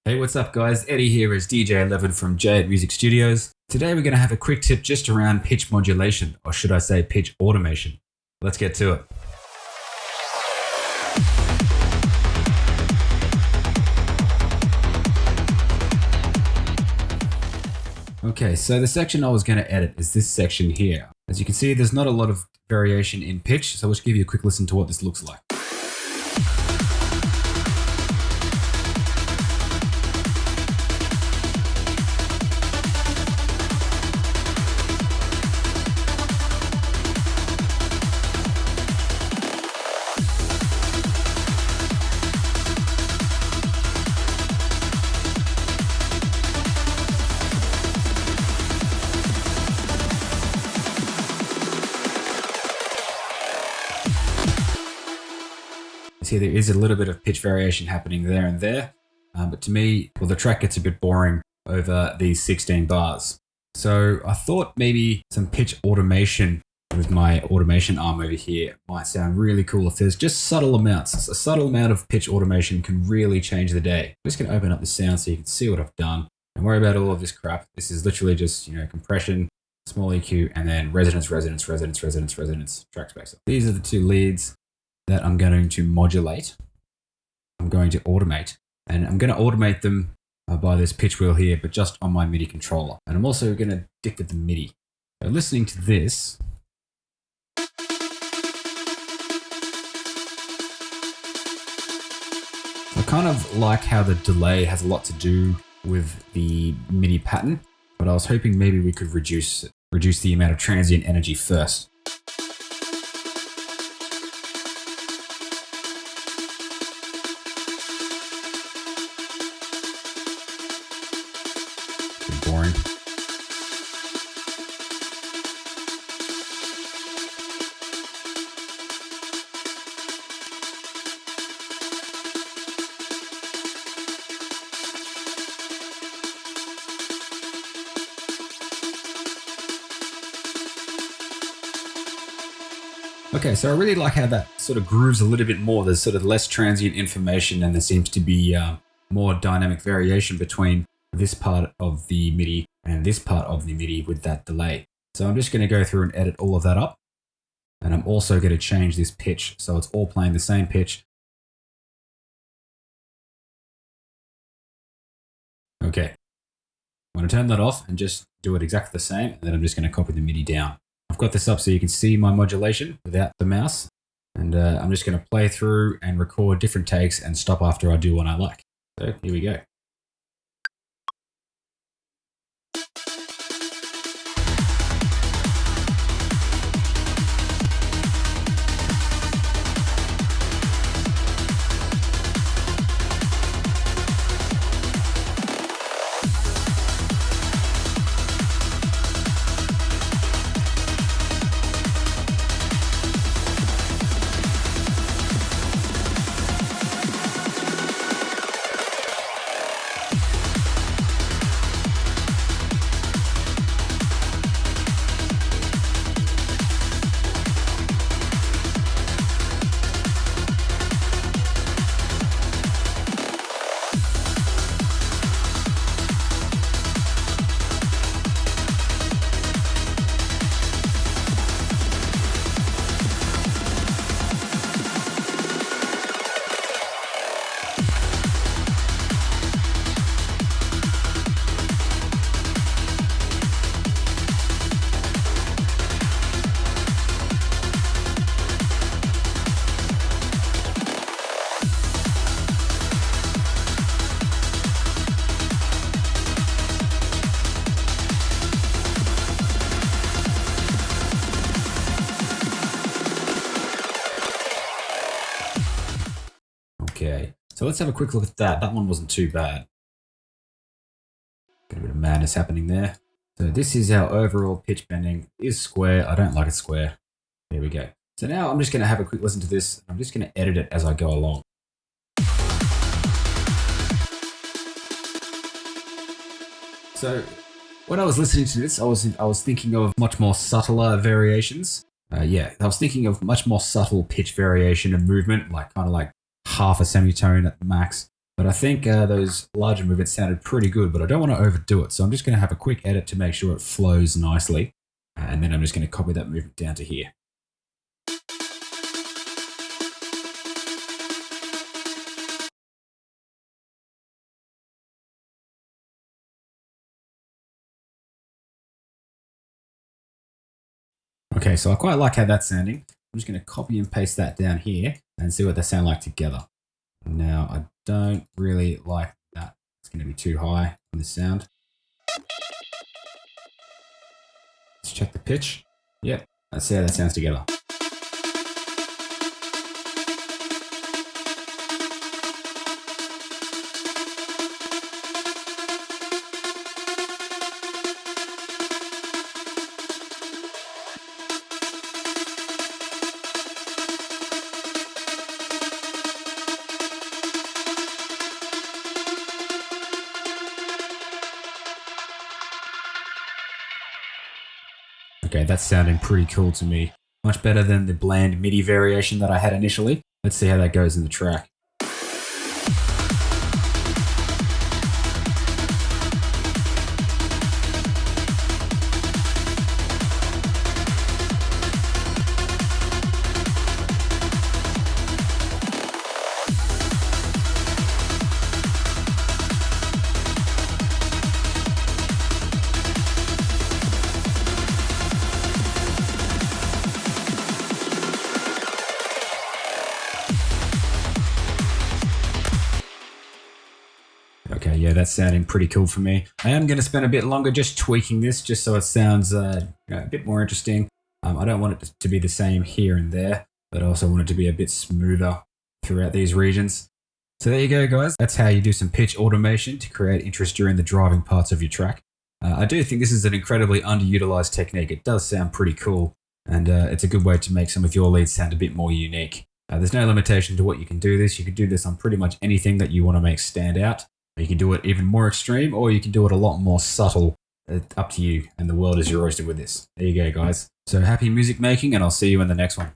Hey, what's up, guys? Eddie here as DJ11 from JaetMusicStudios. Today we're going to have a quick tip just around pitch modulation, or should I say pitch automation. Let's get to it. Okay, so the section I was going to edit is this section here. As you can see, there's not a lot of variation in pitch, so let's give you a quick listen to what this looks like. See, there is a little bit of pitch variation happening there and there, but to me, well, the track gets a bit boring over these 16 bars. So I thought maybe some pitch automation with my automation arm over here might sound really cool if there's just subtle amounts. A subtle amount of pitch automation can really change the day. I'm just going to open up the sound so you can see what I've done. Don't worry about all of this crap. This is literally just, compression, small EQ, and then resonance, track spacer. These are the two leads that I'm going to modulate. I'm going to automate, and I'm going to automate them by this pitch wheel here, but just on my MIDI controller. And I'm also going to dick with the MIDI. So listening to this, I kind of like how the delay has a lot to do with the MIDI pattern, but I was hoping maybe we could reduce the amount of transient energy first. Boring. Okay, so I really like how that sort of grooves a little bit more. There's sort of less transient information, and there seems to be more dynamic variation between this part of the MIDI and this part of the MIDI with that delay. So I'm just going to go through and edit all of that up. And I'm also going to change this pitch so it's all playing the same pitch. Okay. I'm going to turn that off and just do it exactly the same. And then I'm just going to copy the MIDI down. I've got this up so you can see my modulation without the mouse. And I'm just going to play through and record different takes and stop after I do one I like. So here we go. Okay, so let's have a quick look at that. That one wasn't too bad. Got a bit of madness happening there. So this is our overall pitch bending. It is square. I don't like it square. There we go. So now I'm just going to have a quick listen to this. I'm just going to edit it as I go along. So when I was listening to this, I was thinking of much more subtler variations. I was thinking of much more subtle pitch variation and movement, like kind of like half a semitone at the max, But I think those larger movements sounded pretty good, but I don't want to overdo it. So I'm just going to have a quick edit to make sure it flows nicely. And then I'm just going to copy that movement down to here. Okay, so I quite like how that's sounding. I'm just going to copy and paste that down here and see what they sound like together. Now, I don't really like that. It's going to be too high on the sound. Let's check the pitch. Yep, let's see how that sounds together. Okay, that's sounding pretty cool to me. Much better than the bland MIDI variation that I had initially. Let's see how that goes in the track. Okay, yeah, that's sounding pretty cool for me. I am going to spend a bit longer just tweaking this, just so it sounds a bit more interesting. I don't want it to be the same here and there, but I also want it to be a bit smoother throughout these regions. So there you go, guys. That's how you do some pitch automation to create interest during the driving parts of your track. I do think this is an incredibly underutilized technique. It does sound pretty cool, and it's a good way to make some of your leads sound a bit more unique. There's no limitation to what you can do this. You can do this on pretty much anything that you want to make stand out. You can do it even more extreme, or you can do it a lot more subtle. It's up to you, and the world is your oyster with this. There you go, guys. So happy music making, and I'll see you in the next one.